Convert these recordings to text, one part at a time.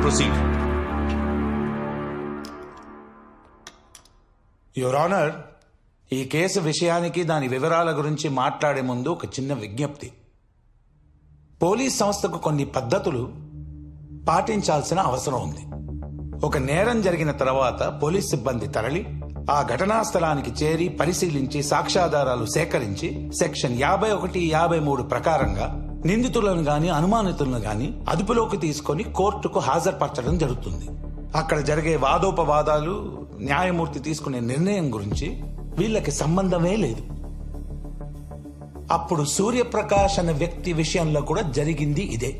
proceed. Your honour, ఈ case విషయానికి దాని వివరాల గురించి మాట్లాడే ముందు ఒక చిన్న విజ్ఞప్తి. పోలీస్ సంస్థకు కొన్ని పద్ధతులు పాటించాల్సిన అవసరం ఉంది. ఒక నేరం జరిగిన తర్వాత పోలీస్ సిబ్బంది తరలి ఆ ఘటనా స్థలానికి చేరి పరిశీలించి సాక్ష్యాధారాలు సేకరించి సెక్షన్ 51, 53 ప్రకారంగా నిందితులను గాని అనుమానితులను గాని అదుపులోకి తీసుకొని కోర్టుకు హాజరుపరచడం జరుగుతుంది. అక్కడ జరిగే వాదోపవాదాలు, న్యాయమూర్తి తీసుకునే నిర్ణయం గురించి వీళ్ళకి సంబంధమే లేదు. అప్పుడు సూర్యప్రకాష్ అనే వ్యక్తి విషయంలో కూడా జరిగింది ఇదే.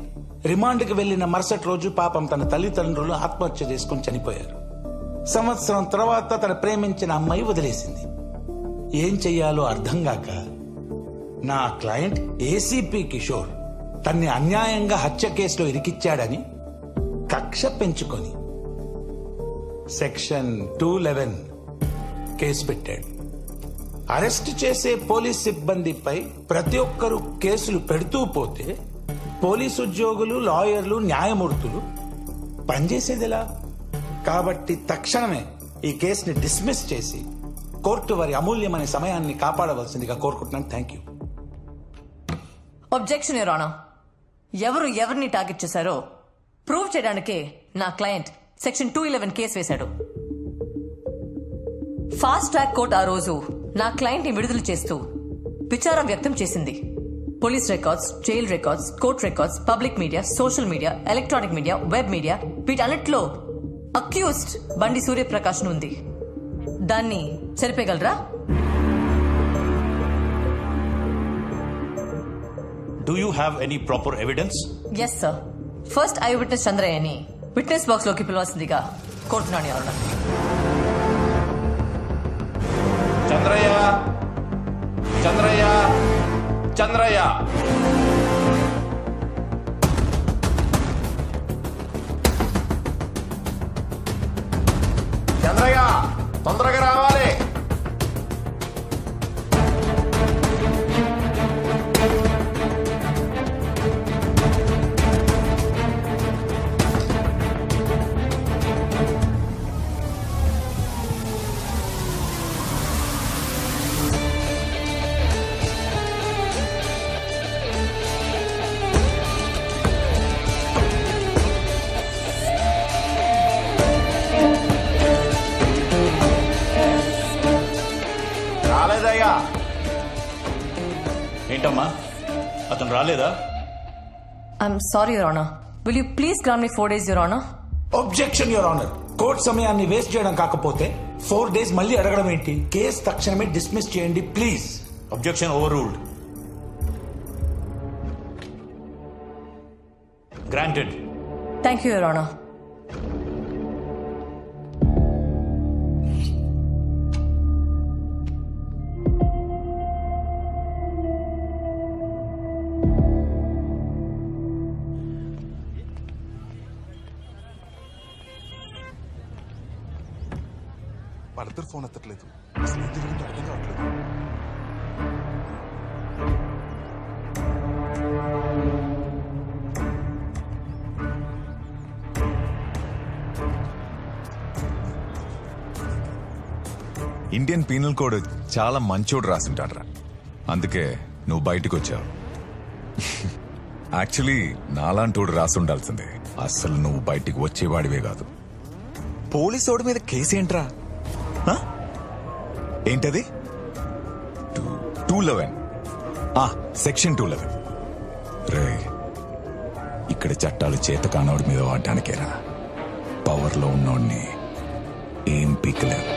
రిమాండ్కి వెళ్లిన మరుసటి రోజు పాపం తన తల్లిదండ్రులు ఆత్మహత్య చేసుకుని చనిపోయారు. సంవత్సరం తర్వాత తన ప్రేమించిన అమ్మాయి వదిలేసింది. ఏం చెయ్యాలో అర్థం కాక నా క్లయింట్ ఏసీపీ కిషోర్ తన్ని అన్యాయంగా హత్య కేసులో ఇరికిచ్చాడని కక్ష పెంచుకొని సెక్షన్ 211 కేసు పెట్టాడు. అరెస్ట్ చేసే పోలీస్ సిబ్బందిపై ప్రతి ఒక్కరూ కేసులు పెడుతూ పోతే పోలీసు ఉద్యోగులు, లాయర్లు, న్యాయమూర్తులు పనిచేసేదిలా? కాబట్టి తక్షణమే ఈ కేసుని డిస్మిస్ చేసి కోర్టు వారి అమూల్యమైన సమయాన్ని కాపాడవలసిందిగా కోరుకుంటున్నాను. Thank you. Objection your honour. ఎవరు ఎవరిని టార్గెట్ చేశారో ప్రూవ్ చేయడానికే నా క్లయింట్ సెక్షన్ 211 కేసు వేశాడు. ఫాస్ట్ ట్రాక్ కోర్ట్ ఆ రోజు నా క్లయింట్ ని విడుదల చేస్తూ విచారం వ్యక్తం చేసింది. Police records, jail records, court records, public media, social media, electronic media, web media, వీటన్నిటిలో అక్యూజ్డ్ బండి సూర్యప్రకాష్ ఉంది. దాన్ని చెరిపేయగలరా? Do you have any proper evidence? Yes sir. First eyewitness చంద్రయ్యని విట్నెస్ బాక్స్ లోకి పిలవాల్సిందిగా కోరుతున్నాను యువర్ ఆనర్. చంద్రయ్య, చంద్రయ్య, చంద్రయ్య. చంద్రయ్య, తొందరగా రావాలి. ఏంటమ్మా, అతను రాలేదా? I'm sorry your honour. Will you please grant me 4 days your honour? Objection your honour. Court సమయాన్ని వేస్ట్ చేయడం కాకపోతే 4 days మళ్ళీ అడగడం ఏంటి? కేసు తక్షణమే డిస్మిస్ చేయండి please. Objection over ruled. Granted. Thank you your honour. వాళ్ళిద్దరు ఫోన్ ఎత్తట్లేదు. అసలు ఏం జరిగిందో అర్థం కావట్లేదు. ఇండియన్ పీనల్ కోడ్ చాలా మంచోడు రాసింటాడ్రా. అందుకే నువ్వు బయటకు వచ్చావు. యాక్చువల్లీ నాలాంటోడు రాసుండాల్సిందే. అస్సలు నువ్వు బయటికి వచ్చేవాడివే కాదు. పోలీసోడి మీద కేసేంట్రా? ఏంటది? 211. సెక్షన్ 211. రే, ఇక్కడ చట్టాలు చేత కానోడి మీద వాడడానికేరా. పవర్లో ఉన్నోడిని ఏం పీకలేవు.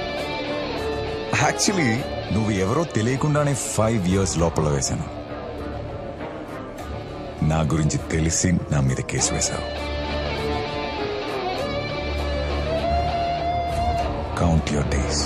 యాక్చువల్లీ నువ్వు ఎవరో తెలియకుండానే 5 years లోపల వేశాను. నా గురించి తెలిసి నా మీద కేసు వేశావు. Count your days.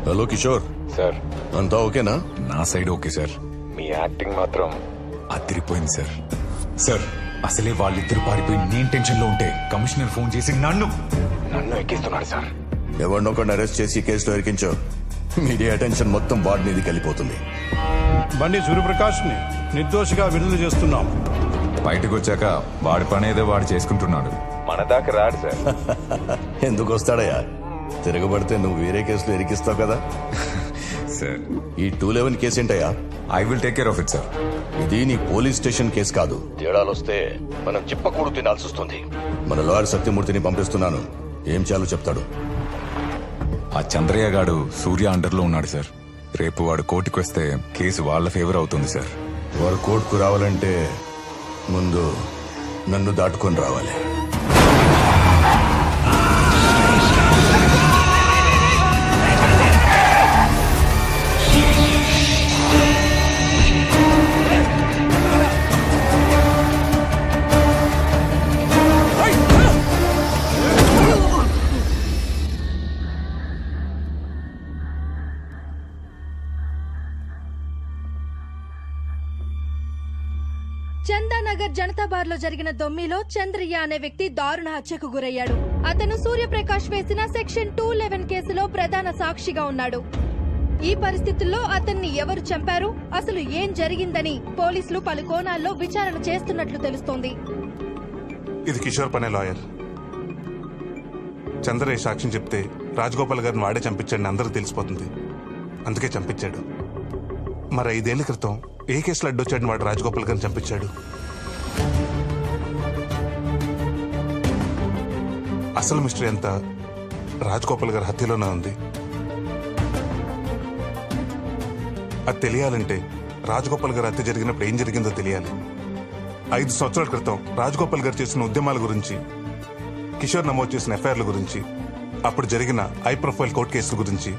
Hello Kishore sir అంతా ఓకేనా? నా సైడ్ ఓకే సార్, మీ యాక్టింగ్ మాత్రం అదిరిపోయింది సార్. సార్ అసలే వాళ్ళిద్దరు పారిపోయి నేను టెన్షన్ లో ఉంటే కమిషనర్ ఫోన్ చేసి నన్ను ఎక్కిస్తున్నాడు సార్. ఎవరినొకరిని అరెస్ట్ చేసి కేసులో ఇరికించో. మీడియా అటెన్షన్ మొత్తం వాడి మీదకి వెళ్ళిపోతుంది. బండి సూర్యప్రకాష్ ని నిర్దోషిగా విడుదల చేస్తున్నాం. బయటకు వచ్చాక వాడి పని ఏదో వాడు చేసుకుంటున్నాడు, మన దాకా రాడు సార్. ఎందుకు వస్తాడయ్యా? తిరగబడితే నువ్వు వేరే కేసులో ఇరికిస్తావు కదా. సార్ ఈ 211 కేసు ఏంటయ్యా? I will take care of it sir. ఇది నీ పోలీస్ స్టేషన్ కేసు కాదు. తేడాలు వస్తే మనం చిప్పకూడు తినాల్సి వస్తుంది. మన లాయర్ సత్యమూర్తిని పంపిస్తున్నాను. ఏం చేయాలో చెప్తాడు. ఆ చంద్రయ్య గాడు సూర్య అండర్ లో ఉన్నాడు సార్. రేపు వాడు కోర్టుకు వస్తే కేసు వాళ్ళ ఫేవర్ అవుతుంది సార్. వాడు కోర్టుకు రావాలంటే ముందు నన్ను దాటుకొని రావాలి. చందానగర్ జనతా బార్ లో జరిగిన దొమ్మిలో చంద్రయ్య అనే వ్యక్తి దారుణ హత్యకు గురయ్యాడు. అతను సూర్యప్రకాష్ వేసిన సెక్షన్ 211 కేసులో ప్రధాన సాక్షిగా ఉన్నాడు. ఈ పరిస్థితుల్లో అతన్ని ఎవరు చంపారు, అసలు ఏం జరిగిందని పోలీసులు పలు కోణాల్లో విచారణ చేస్తున్నట్లు తెలుస్తోంది. ఇది కిషోర్ పనే లాయర్. చంద్రయ్య సాక్ష్యం చెప్తే రాజగోపాల్ గారిని వాడే చంపించాడని అందరికి తెలిసిపోతుంది. అందుకే చంపించాడు. మరి 5 ఏళ్ల క్రితం ఏ కేసులో అడ్డొచ్చాడని వాడు రాజగోపాల్ గారిని చంపించాడు. అసలు మిస్టరీ అంతా రాజగోపాల్ గారి హత్యలోనే ఉంది. అది తెలియాలంటే రాజగోపాల్ గారి హత్య జరిగినప్పుడు ఏం జరిగిందో తెలియాలి. 5 సంవత్సరాల క్రితం రాజగోపాల్ గారు చేసిన ఉద్యమాల గురించి, కిషోర్ నమోదు చేసిన ఎఫ్ఐఆర్ల గురించి, అప్పుడు జరిగిన హై ప్రొఫైల్ కోర్టు కేసుల గురించి,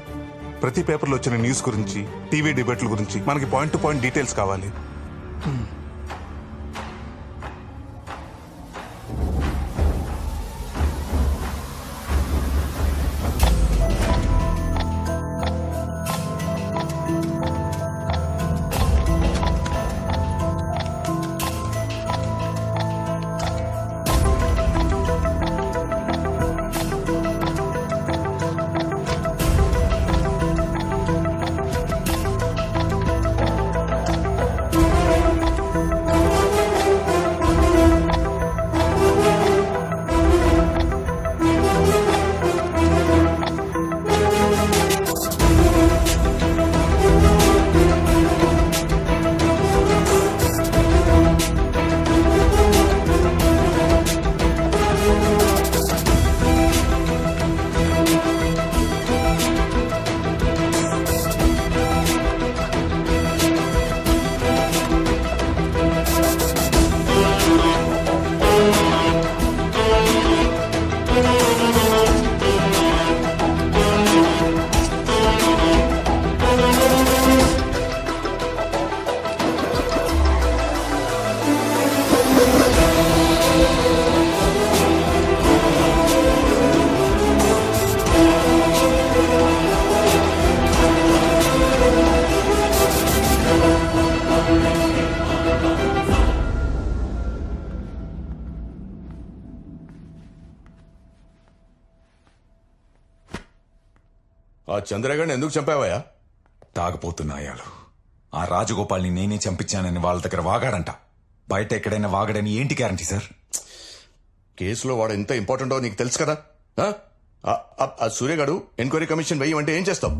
ప్రతి పేపర్లో వచ్చిన న్యూస్ గురించి, టీవీ డిబేట్ల గురించి మనకి పాయింట్ టు పాయింట్ డీటెయిల్స్ కావాలి. ఆ చంద్రగాడిని ఎందుకు చంపావయ్యా? తాగపోతున్నాయాలు. ఆ రాజగోపాల్ని నేనే చంపించానని వాళ్ళ దగ్గర వాగాడంట. బయట ఎక్కడైనా వాగాడని ఏంటి గ్యారంటీ సార్? కేసులో వాడు ఎంత ఇంపార్టెంటో నీకు తెలుసు కదా. ఆ సూర్యగాడు ఎంక్వైరీ కమిషన్ వేయమంటే ఏం చేస్తావు?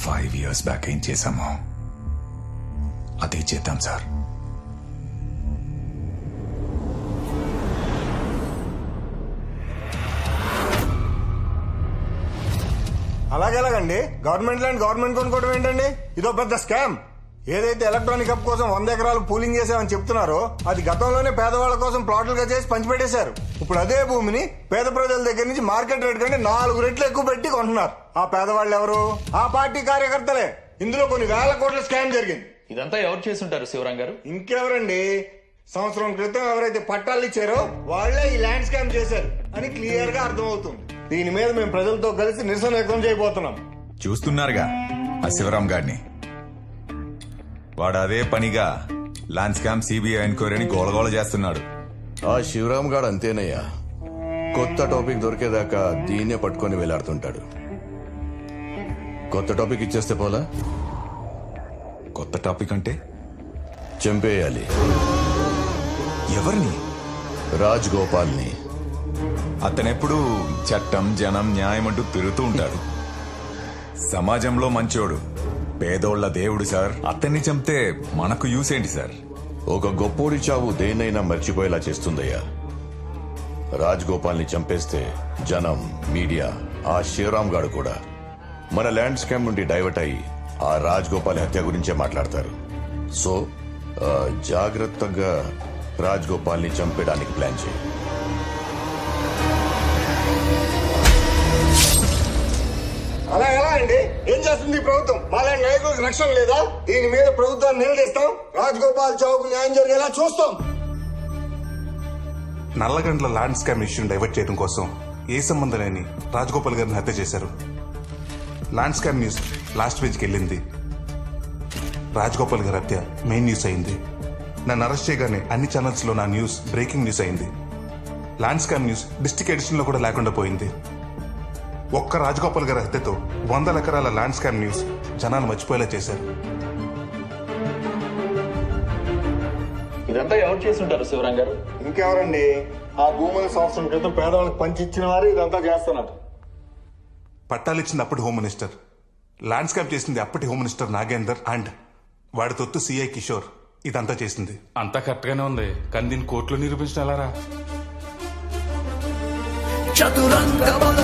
5 years బ్యాక్ ఏం చేశామో అదే చేద్దాం సార్. అలాగేలాగండి? గవర్నమెంట్ ల్యాండ్ గవర్నమెంట్ కొనుక్కోవడం ఏంటండి? ఇదో పెద్ద స్కామ్. ఏదైతే ఎలక్ట్రానిక్ హబ్ కోసం 100 ఎకరాలు పూలింగ్ చేసామని చెప్తున్నారో అది గతంలోనే పేదవాళ్ల కోసం ప్లాట్లుగా చేసి పంచిపెట్టేశారు. ఇప్పుడు అదే భూమిని పేద ప్రజల దగ్గర నుంచి మార్కెట్ రేట్ కంటే 4 రెట్లు ఎక్కువ పెట్టి కొంటున్నారు. ఆ పేదవాళ్ళు ఎవరు? ఆ పార్టీ కార్యకర్తలే. ఇందులో కొన్ని వేల కోట్ల స్కామ్ జరిగింది. ఇదంతా ఎవరు చేస్తుంటారు శివరాం గారు? ఇంకెవరండి? సంవత్సరం క్రితం ఎవరైతే పట్టాలు ఇచ్చారో వాళ్లే ఈ ల్యాండ్ స్కామ్ చేశారు అని క్లియర్ గా అర్థమవుతుంది. దీని మీద మేము ప్రజలతో కలిసి నిరసన వ్యక్తం చేయబోతున్నాం. చూస్తున్నారుగా ఆ శివరాం గారిని. వాడు అదే పనిగా ల్యాండ్ స్కామ్ సిబిఐ ఎంక్వైరీని గోలగోల చేస్తున్నాడు. ఆ శివరాం గాడు అంతేనయ్యా, కొత్త టాపిక్ దొరికేదాకా దీన్నే పట్టుకొని వేలాడుతుంటాడు. కొత్త టాపిక్ ఇచ్చేస్తే పోలా? కొత్త టాపిక్ అంటే చంపేయాలి. ఎవరిని? రాజ్ గోపాల్ని. అతనెప్పుడు చట్టం జనం న్యాయం అంటూ తిరుగుతూ ఉంటాడు. సమాజంలో మంచోడు, పేదోళ్ల దేవుడు సార్. అతన్ని చంపితే మనకు యూస్ ఏంటి సార్? ఒక గొప్పోడి చావు దేన్నైనా మర్చిపోయేలా చేస్తుందయ్యా. రాజ్ గోపాల్ని చంపేస్తే జనం, మీడియా, ఆ శివరాం గాడు కూడా మన ల్యాండ్ స్కామ్ నుండి డైవర్ట్ అయ్యి ఆ రాజ్ గోపాల్ హత్య గురించే మాట్లాడతారు. సో జాగ్రత్తగా రాజ్ గోపాల్ని చంపేయడానికి ప్లాన్ చేయి. అలా ఎలా అండి? ఏం చేస్తుంది ఈ ప్రభుత్వం? మాలాంటి నాయకులకు రక్షణ లేదా? దీని మీద ప్రభుత్వాన్ని నిలదీస్తాం. రాజగోపాల్ చౌక్ న్యాయం జరిగేలా చూస్తాం. నల్లగండ్ల ల్యాండ్ స్కామ్ ఇష్యూని డైవర్ట్ చేయడం కోసం ఏ సంబంధం లేని రాజగోపాల్ గారిని హత్య చేశారు. ల్యాండ్ స్కామ్ న్యూస్ లాస్ట్ పేజ్కి వెళ్ళింది. రాజగోపాల్ గారి హత్య మెయిన్ న్యూస్ అయింది. నన్ను అరెస్ట్ చేయగానే అన్ని ఛానల్స్ లో నా న్యూస్ బ్రేకింగ్ న్యూస్ అయింది. Land scam news district edition లో కూడా లేకుండా పోయింది. ఒక్క రాజగోపాల్ గారి హత్యతో 100 ఎకరాల ల్యాండ్ స్కామ్ న్యూస్ జనాలు మర్చిపోయేలా చేశారు. ఇదంతా ఎవరు చేస్తుంటారు శివరాం గారు? ఇంకెవరండి? ఆ భూముల సంవత్సరం క్రితం పేదవాళ్ళకి పంచి ఇచ్చిన వారు ఇదంతా చేస్తున్నారు. పట్టాలిచ్చింది అప్పటి హోమ్ మినిస్టర్, ల్యాండ్ స్కామ్ చేసింది అప్పటి హోమ్ మినిస్టర్ నాగేందర్ అండ్ వాడి తొత్తు సిఐ కిషోర్. ఇదంతా చేసింది. అంతా కరెక్ట్ గానే ఉంది, కానీ దీన్ని కోర్టులో నిరూపించడం ఎలారా?